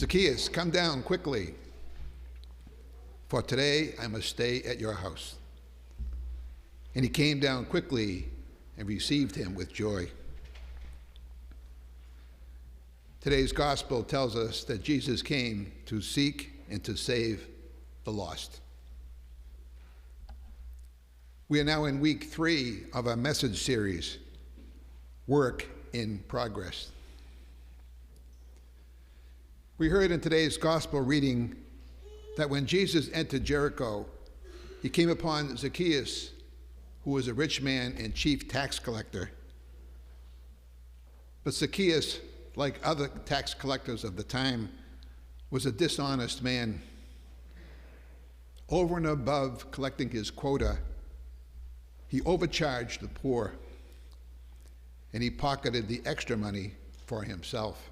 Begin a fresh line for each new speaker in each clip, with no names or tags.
Zacchaeus, come down quickly, for today I must stay at your house. And he came down quickly and received him with joy. Today's gospel tells us that Jesus came to seek and to save the lost. We are now in week 3 of our message series, Work in Progress. We heard in today's gospel reading that when Jesus entered Jericho, he came upon Zacchaeus, who was a rich man and chief tax collector. But Zacchaeus, like other tax collectors of the time, was a dishonest man. Over and above collecting his quota, he overcharged the poor, and he pocketed the extra money for himself.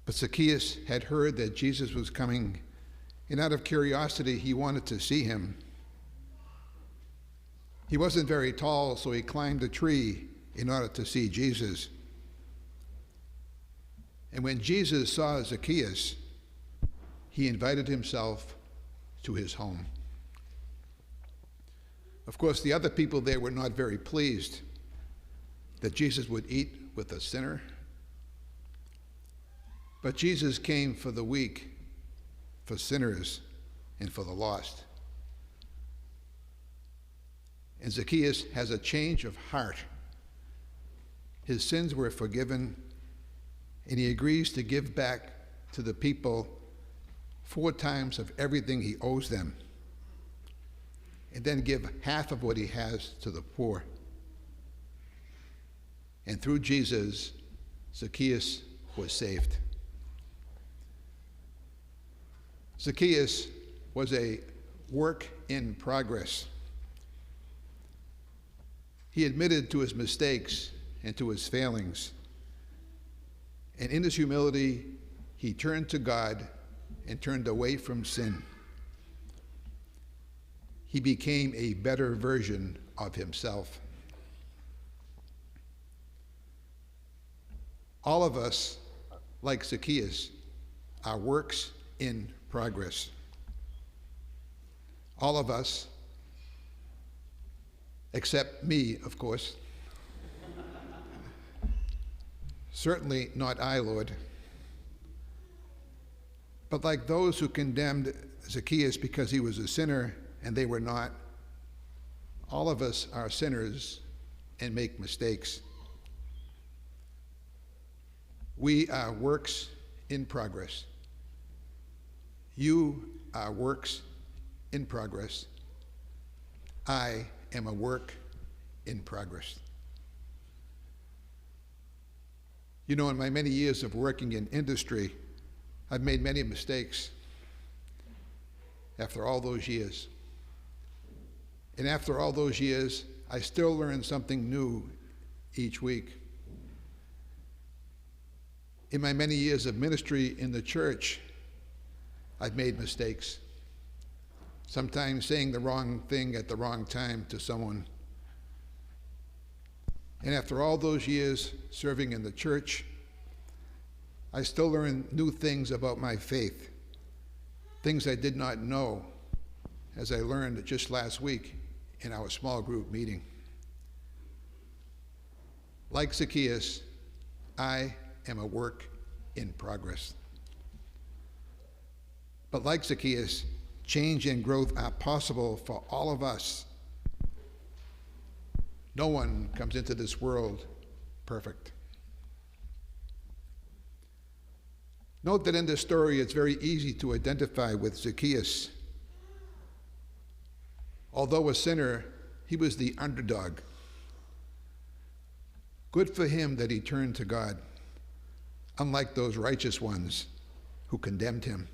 But Zacchaeus had heard that Jesus was coming, and out of curiosity, he wanted to see him. He wasn't very tall, so he climbed a tree in order to see Jesus. And when Jesus saw Zacchaeus, he invited himself to his home. Of course, the other people there were not very pleased that Jesus would eat with a sinner. But Jesus came for the weak, for sinners, and for the lost. And Zacchaeus has a change of heart. His sins were forgiven, and he agrees to give back to the people 4 times of everything he owes them, and then give half of what he has to the poor. And through Jesus, Zacchaeus was saved. Zacchaeus was a work in progress. He admitted to his mistakes and to his failings. And in his humility, he turned to God and turned away from sin. He became a better version of himself. All of us, like Zacchaeus, are works in progress. All of us, except me, of course. Certainly not I, Lord. But like those who condemned Zacchaeus because he was a sinner and they were not, all of us are sinners and make mistakes. We are works in progress. You are works in progress. I am a work in progress. You know, in my many years of working in industry, I've made many mistakes after all those years. And after all those years, I still learn something new each week. In my many years of ministry in the church, I've made mistakes. Sometimes saying the wrong thing at the wrong time to someone. And after all those years serving in the church, I still learn new things about my faith, things I did not know, as I learned just last week in our small group meeting. Like Zacchaeus, I am a work in progress. But like Zacchaeus, change and growth are possible for all of us. No one comes into this world perfect. Note that in this story, it's very easy to identify with Zacchaeus. Although a sinner, he was the underdog. Good for him that he turned to God, unlike those righteous ones who condemned him.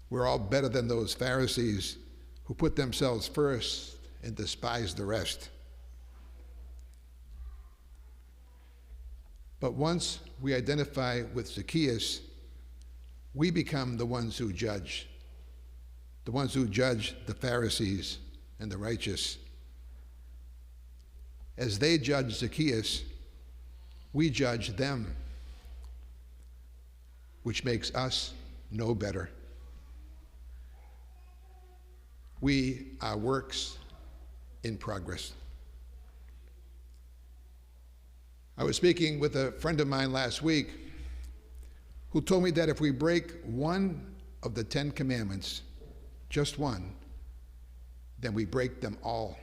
We're all better than those Pharisees who put themselves first and despised the rest. But once we identify with Zacchaeus, we become the ones who judge the Pharisees and the righteous. As they judge Zacchaeus, we judge them. which makes us no better. We are works in progress. I was speaking with a friend of mine last week who told me that if we break one of the 10 commandments, just one, then we break them all.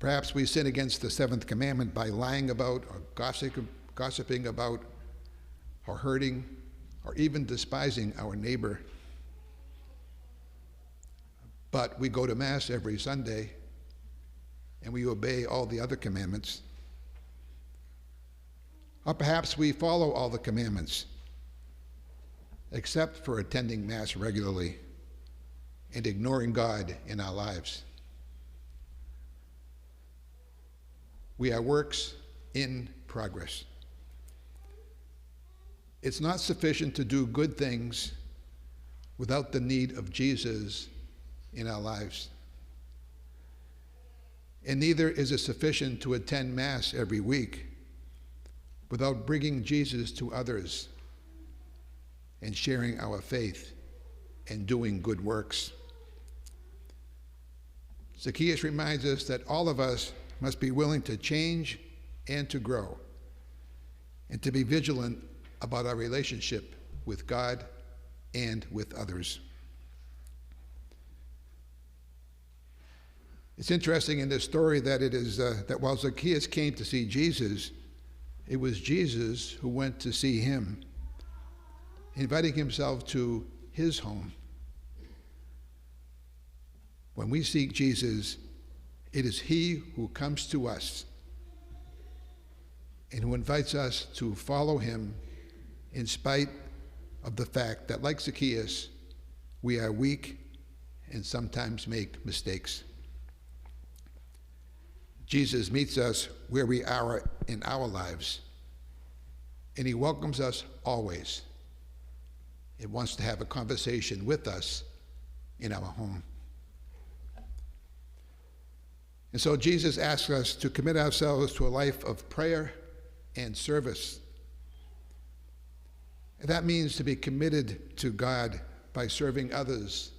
Perhaps we sin against the 7th commandment by lying about or gossiping about or hurting or even despising our neighbor. But we go to Mass every Sunday and we obey all the other commandments. Or perhaps we follow all the commandments except for attending Mass regularly and ignoring God in our lives. We are works in progress. It's not sufficient to do good things without the need of Jesus in our lives. And neither is it sufficient to attend Mass every week without bringing Jesus to others and sharing our faith and doing good works. Zacchaeus reminds us that all of us must be willing to change and to grow, and to be vigilant about our relationship with God and with others. It's interesting in this story that it is that while Zacchaeus came to see Jesus, it was Jesus who went to see him, inviting himself to his home. When we seek Jesus, it is he who comes to us and who invites us to follow him in spite of the fact that, like Zacchaeus, we are weak and sometimes make mistakes. Jesus meets us where we are in our lives, and he welcomes us always. He wants to have a conversation with us in our home. And so Jesus asks us to commit ourselves to a life of prayer and service. And that means to be committed to God by serving others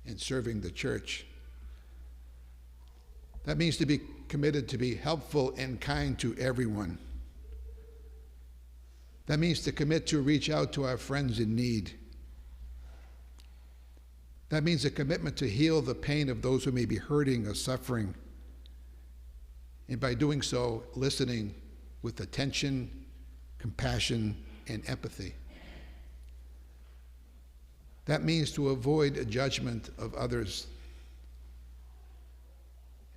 and serving the church. That means to be committed to be helpful and kind to everyone. That means to commit to reach out to our friends in need. That means a commitment to heal the pain of those who may be hurting or suffering. And by doing so, listening with attention, compassion, and empathy. That means to avoid a judgment of others.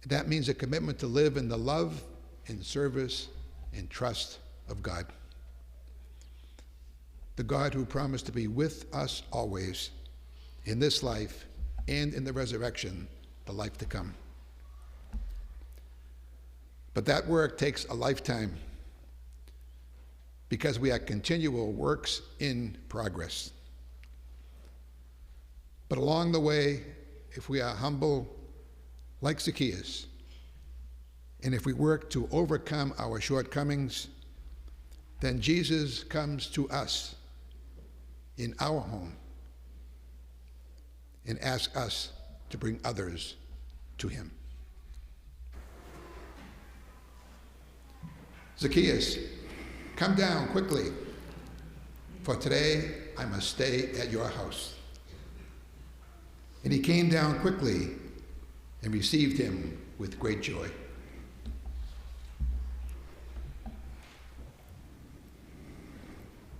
That means a commitment to live in the love and service and trust of God. The God who promised to be with us always in this life and in the resurrection, the life to come. But that work takes a lifetime because we are continual works in progress. But along the way, if we are humble like Zacchaeus, and if we work to overcome our shortcomings, then Jesus comes to us in our home and asks us to bring others to him. Zacchaeus, come down quickly, for today I must stay at your house. And he came down quickly and received him with great joy.